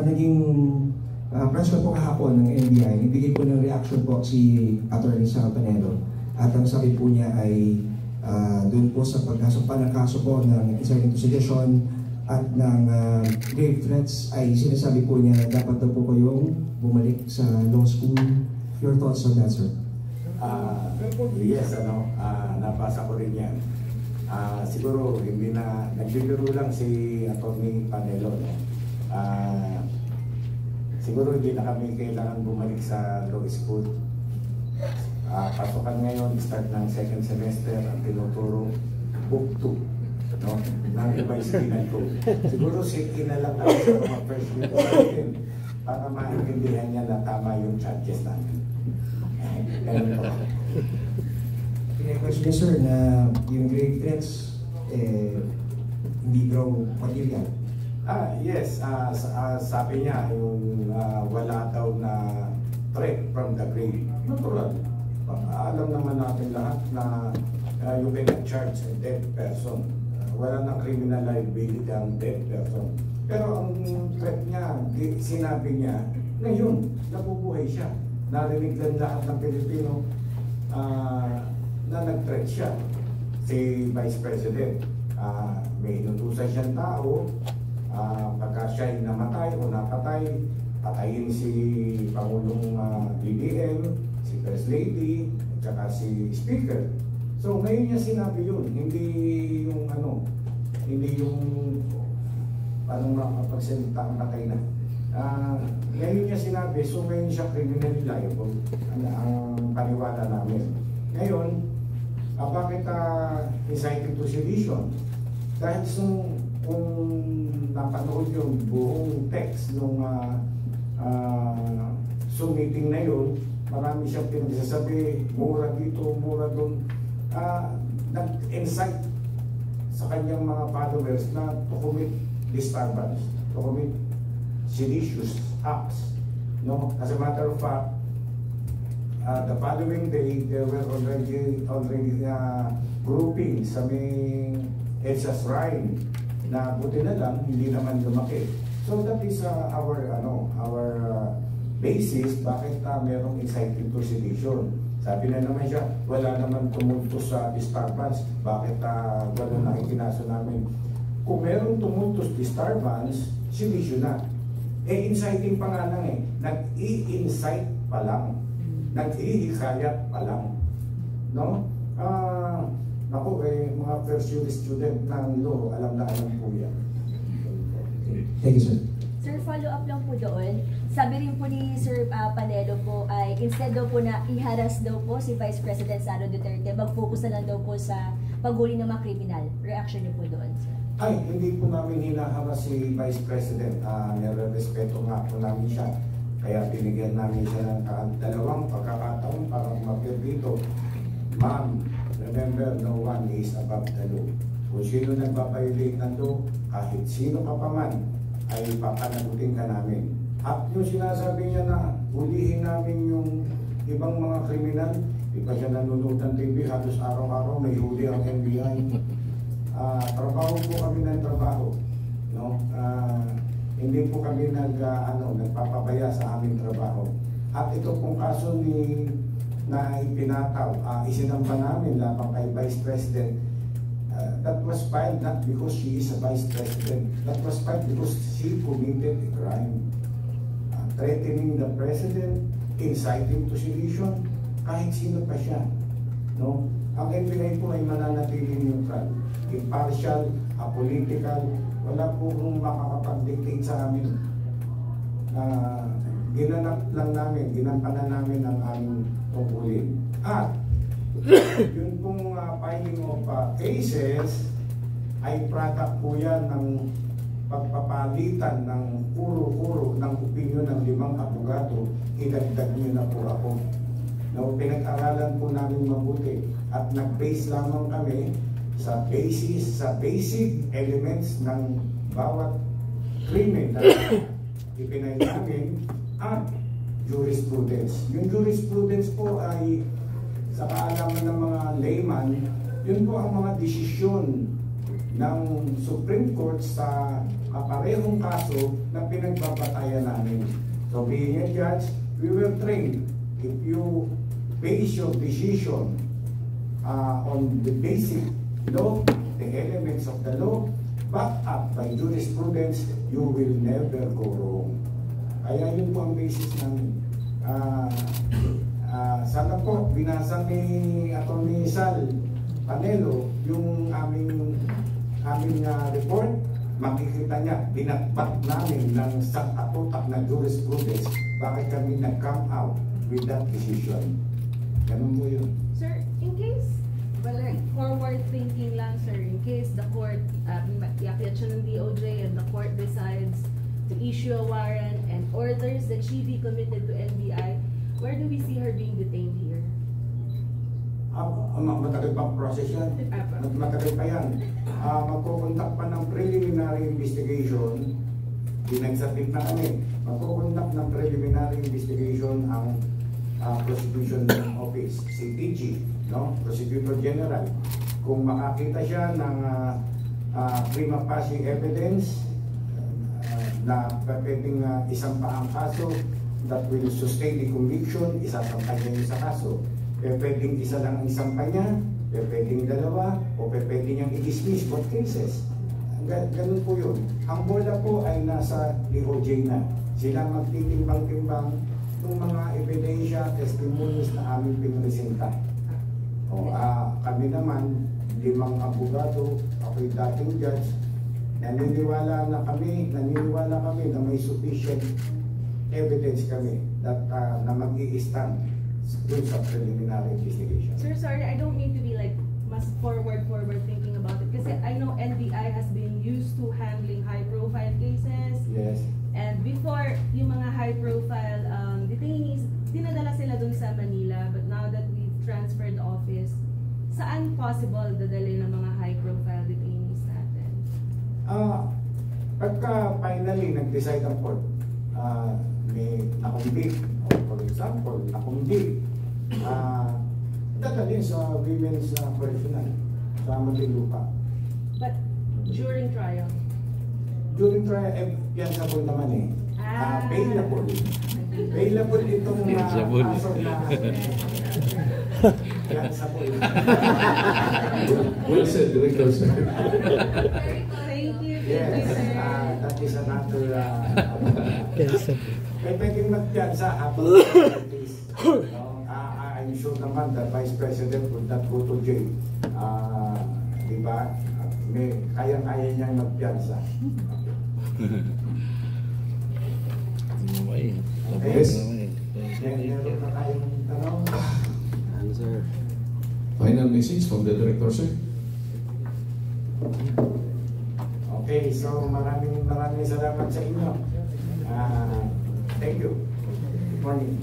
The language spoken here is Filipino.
naging press ko po kahapon ng NBI, nagbigay po ng reaction po si Attorney Sal Panelo. At ang sabi po niya ay doon po sa pagkasumpa ng kaso po ng inciting to sedition at ng grave threats ay sinasabi po niya na dapat daw po kayong bumalik sa law school. Your thoughts on that, sir? Yes, nabasa ko rin yan. Siguro hindi na nagbibiro lang si Atty. Panelo, no? Siguro hindi na kami kailangan bumalik sa law school. Pasukan ngayon, start ng second semester, ang tinuturo book 2, no? Ng revised penal code. Siguro na lang kami sa mga first week natin para maintindihan niya na tama yung charges namin. Ganun po. Question niya, sir, na yung grave threats hindi daw material. Yes, sabi niya yung wala daw na threat from the grave. Natural. Alam naman natin lahat na you cannot charge a dead person. Wala nang criminal liability ang dead person. Pero ang threat niya, sinabi niya, ngayon, nabubuhay siya. Narinig lang lahat ng Pilipino na nag-threat siya. Si Vice President, may inutusan siyang tao, pagka siya'y namatay o napatay, patayin si Pangulong BBM, si First Lady, at saka si Speaker. So ngayon niya sinabi yun, hindi yung anong makapagsalita ang patay na. Ngayon niya sinabi, so ngayon siya criminally liable, ang paniwala namin. Ngayon, bakit inciting to sedition? Dahil kung napanood yung buong text nung Zoom meeting na yun, marami siyang pinagsasabi, mura dito, mura doon. Nag-incite sa kanyang mga followers na to commit disturbance, to commit seditious acts. No? As a matter of fact, the following day, there were already grouping sa may EDSA shrine na buti na lang, hindi naman lumaki. So that is our basis bakit merong inciting to sedition. Sabi na naman siya, wala naman tumultos sa disturbance. Bakit gano'n na ikinaso namin? Kung merong tumultos disturbance, sedition na. Inciting pa nga lang nag-i-incite pa lang. Nag-i-hikayat pa lang. No? Mga first year student ng law, alam na alam po yan. Thank you, sir. Sir, follow up lang po doon. Sabi rin po ni Sir Panelo po ay instead daw po na iharas daw po si Vice President Sara Duterte, mag-focus na lang daw po sa paghuli ng mga kriminal. Reaction niyo po doon, sir? Ay, hindi po namin hinaharas si Vice President. Nire-respeto nga po namin siya. Kaya binigyan namin siya ng dalawang pagkakataon para umapir dito. Ma'am, remember, no one is above the law. Kung sino nagpapailate ng law, kahit sino ka pa man, ay papanagutin ka namin. At yung sinasabi niya na hulihin namin yung ibang mga kriminal, di pa siya nanonood ng TV, halos araw-araw may huli ang NBI. Trabaho po kami ng trabaho. No? Hindi po kami nagpapabaya sa aming trabaho. At ito pong kaso na ipinataw, isinampa namin labang kay Vice President, that was filed not because she is a Vice President. That was filed because she committed a crime. Threatening the President, inciting to sedition, kahit sino pa siya. No? Ang NBI po ay mananatili neutral, impartial, apolitical, wala po kung makakapag-dictate sa amin. Ginanap lang namin, ginampanan namin ang aming tungkulin. At yun pong filing of cases ay product po yan ng pagpapalitan ng puro-puro ng opinion ng 5 abogado. Idagdag nyo na po ako. No, pinag-aralan po namin mabuti at nag-base lamang kami sa basic elements ng bawat krimen na ipinay namin at jurisprudence. Yung jurisprudence po ay sa kaalaman ng mga layman, yun po ang mga desisyon ng Supreme Court sa kaparehong kaso na pinagbabatayan namin. So being a judge, we were trained. If you base your decision on the basic law, the elements of the law, backed up by jurisprudence, you will never go wrong. Kaya yun po ang basis namin. Sana po, binasa ni Atty. Sal Panelo yung aming report, makikita niya, binatbat namin ng sakatutak na jurisprudence bakit kami nag-come out with that decision. Ganun po yun. Sir, in case, like, forward thinking lang, sir, in case the court, iakyat siya ng DOJ and the court decides to issue a warrant and orders that she be committed to NBI, where do we see her being detained here? Matagal pa ang process yan. Matagal pa yan. Magkukontak pa ng preliminary investigation. Pinagsabit na kami. Magkukontak ng preliminary investigation ang Prosecution Office, CTG, no? Prosecutor General. Kung makakita siya ng prima facie evidence na pwedeng isampa ang kaso that will sustain the conviction, isasampa niya yung sa kaso. Pwedeng isa lang ang isampa niya, pwedeng dalawa, o pwedeng niyang i-dismiss both cases. Ganun po yun. Ang bola po ay nasa DOJ na. Sila magtitimbang-timbang ng mga ebidensya, testimonies na aming pinresenta. Kami naman, 5 abogado, ako'y dating judge, naniniwala kami na may sufficient evidence kami that na mag-i-stand dun sa preliminary investigation. Sir, sorry, I don't mean to be like mas forward thinking about it kasi I know NBI has been used to handling high-profile cases. Yes. And before, yung mga high-profile detainees, dinadala sila dun sa Manila. But now that we've transferred office, saan possible dadali ng mga high-profile detainees natin? Pagka finally nag-decide ang court, may nakumbig, for example, nakumbig, dadalhin sa women's correctional sa Muntinlupa. But during trial? During trial, piyansa po naman eh. Bailable. Bailable itong kaso na piyansa po eh. Well said, Director, sir. Thank you. Yes, that is another pwedeng magpiyansa habang I'm sure naman the Vice President would not go to jail. Diba? Kayang-kaya niyang magpiyansa. Okay. Yes. Meron na tayong tanong. Answer. Final message from the Director, sir. Okay, so maraming salamat sa inyo. Thank you. Good morning.